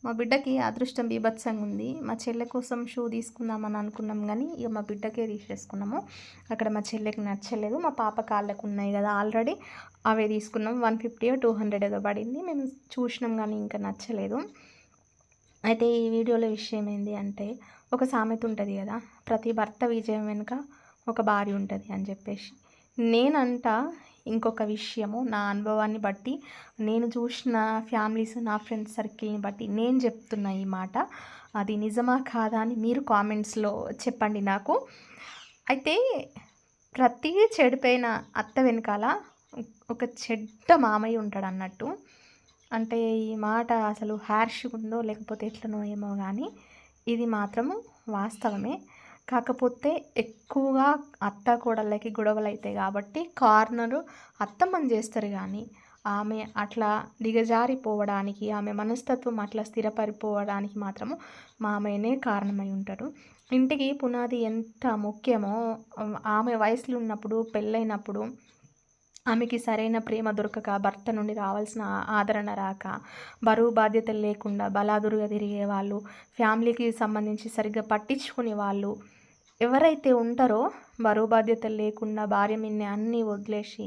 మా బిడ్డకి అదృష్టం బీభత్సంగా ఉంది. మా చెల్లె కోసం షూ తీసుకుందామని అనుకున్నాం గానీ, ఇక మా బిడ్డకే తీసేసుకున్నాము. అక్కడ మా చెల్లెకి నచ్చలేదు. మా పాప కాళ్ళకు ఉన్నాయి కదా ఆల్రెడీ, అవే తీసుకున్నాం. 150 200 ఏదో పడింది. మేము చూసినాం కానీ ఇంకా నచ్చలేదు. అయితే ఈ వీడియోలో విషయం ఏంది అంటే, ఒక సామెత ఉంటుంది కదా, ప్రతి భర్త విజయం వెనుక ఒక భార్య ఉంటుంది అని చెప్పేసి. నేనంట ఇంకొక విషయము నా అనుభవాన్ని బట్టి, నేను చూసిన ఫ్యామిలీస్, నా ఫ్రెండ్స్ సర్కిల్ని బట్టి నేను చెప్తున్నా ఈ మాట. అది నిజమా కాదా అని మీరు కామెంట్స్లో చెప్పండి నాకు. అయితే ప్రతి చెడిపోయిన అత్త వెనకాల ఒక చెడ్డ మామయ్య ఉంటాడు అన్నట్టు. అంటే ఈ మాట అసలు హ్యార్ష్‌గా ఉందో లేకపోతే ఎట్లనో ఏమో కానీ ఇది మాత్రము వాస్తవమే. కాకపోతే ఎక్కువగా అత్త కోడళ్ళకి గొడవలైతాయి కాబట్టి కార్నరు అత్తమ్మని చేస్తారు కానీ, ఆమె అట్లా దిగజారిపోవడానికి, ఆమె మనస్తత్వం అట్లా స్థిరపడిపోవడానికి మాత్రము మామయ్యనే కారణమై ఉంటారు. ఇంటికి పునాది ఎంత ముఖ్యమో ఆమె వయసులో ఉన్నప్పుడు, పెళ్ళైనప్పుడు ఆమెకి సరైన ప్రేమ దొరకక, భర్త నుండి రావాల్సిన ఆదరణ రాక, బరువు బాధ్యతలు లేకుండా బలాదురుగా తిరిగే వాళ్ళు, ఫ్యామిలీకి సంబంధించి సరిగ్గా పట్టించుకునే వాళ్ళు ఎవరైతే ఉంటారో, బరువు బాధ్యతలు లేకుండా భార్య మీదనే అన్నీ వదిలేసి,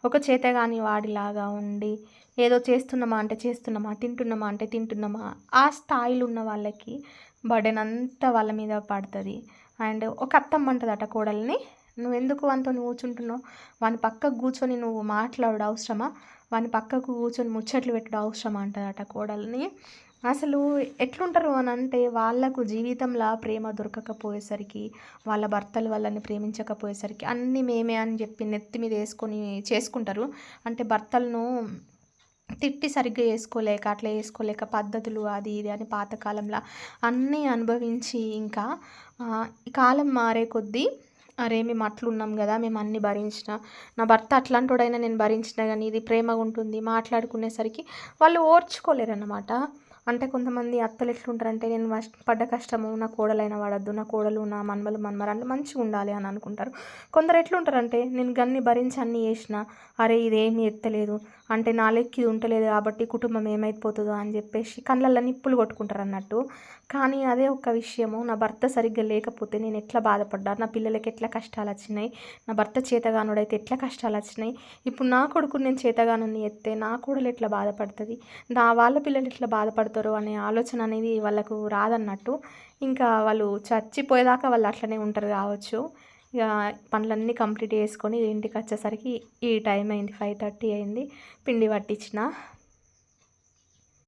ఒక చేతగాని వాడిలాగా ఉండి, ఏదో చేస్తున్నామా అంటే చేస్తున్నామా, తింటున్నామా అంటే తింటున్నామా, ఆ స్థాయిలో ఉన్న వాళ్ళకి బర్డెన్ అంతా వాళ్ళ మీద పడుతుంది. అండ్ ఒక అత్తమ్మ అంటదట కోడల్ని, నువ్వెందుకు వానితోని కూర్చుంటున్నావు, వాని పక్కకు కూర్చొని నువ్వు మాట్లాడు అవసరమా, వాని పక్కకు కూర్చొని ముచ్చట్లు పెట్టుడు అవసరమా అంటదట కోడల్ని. అసలు ఎట్లుంటారు అని అంటే, వాళ్ళకు జీవితంలో ప్రేమ దొరకకపోయేసరికి, వాళ్ళ భర్తలు వాళ్ళని ప్రేమించకపోయేసరికి అన్నీ మేమే అని చెప్పి నెత్తి మీద వేసుకొని చేసుకుంటారు. అంటే భర్తలను తిట్టి సరిగ్గా చేసుకోలేక, అట్లా చేసుకోలేక పద్ధతులు అది ఇది అని పాతకాలంలో అన్నీ అనుభవించి ఇంకా ఈ కాలం మారే కొద్దీ, అరే మేము అట్లున్నాం కదా, మేము అన్నీ భరించిన, నా భర్త అట్లాంటోడైనా నేను భరించిన కానీ ఇది ప్రేమగా ఉంటుంది మాట్లాడుకునేసరికి వాళ్ళు ఓర్చుకోలేరన్నమాట. అంటే కొంతమంది అత్తలు ఎట్లుంటారంటే, నేను పడ్డ కష్టము నా కోడలైన పడద్దు, నా కోడలు నా మన్మలు మన్మరాలు మంచిగా ఉండాలి అని అనుకుంటారు. కొందరు ఎట్లుంటారంటే, నేను గన్ని భరించి అన్నీ చేసిన, అరే ఇదేమీ ఎత్తలేదు అంటే నా లెక్క ఇది ఉంటలేదు కాబట్టి కుటుంబం ఏమైపోతుందో అని చెప్పేసి కళ్ళల్లో నిప్పులు కొట్టుకుంటారు అన్నట్టు. కానీ అదే ఒక విషయము, నా భర్త సరిగ్గా లేకపోతే నేను ఎట్లా బాధపడ్డా, నా పిల్లలకి ఎట్లా కష్టాలు వచ్చినాయి, నా భర్త చేతగానుడైతే ఎట్లా కష్టాలు వచ్చినాయి, ఇప్పుడు నా కొడుకుని నేను చేతగానుని ఎత్తే నా కోడలు ఎట్లా బాధపడుతుంది, వాళ్ళ పిల్లలు ఎట్లా బాధపడతారు అనే ఆలోచన అనేది వాళ్ళకు రాదన్నట్టు. ఇంకా వాళ్ళు చచ్చిపోయేదాకా వాళ్ళు అట్లనే ఉంటారు కావచ్చు. ఇక పనులన్నీ కంప్లీట్ చేసుకొని ఇంటికి వచ్చేసరికి ఈ టైం అయింది, 5:30 అయింది. పిండి పట్టించిన.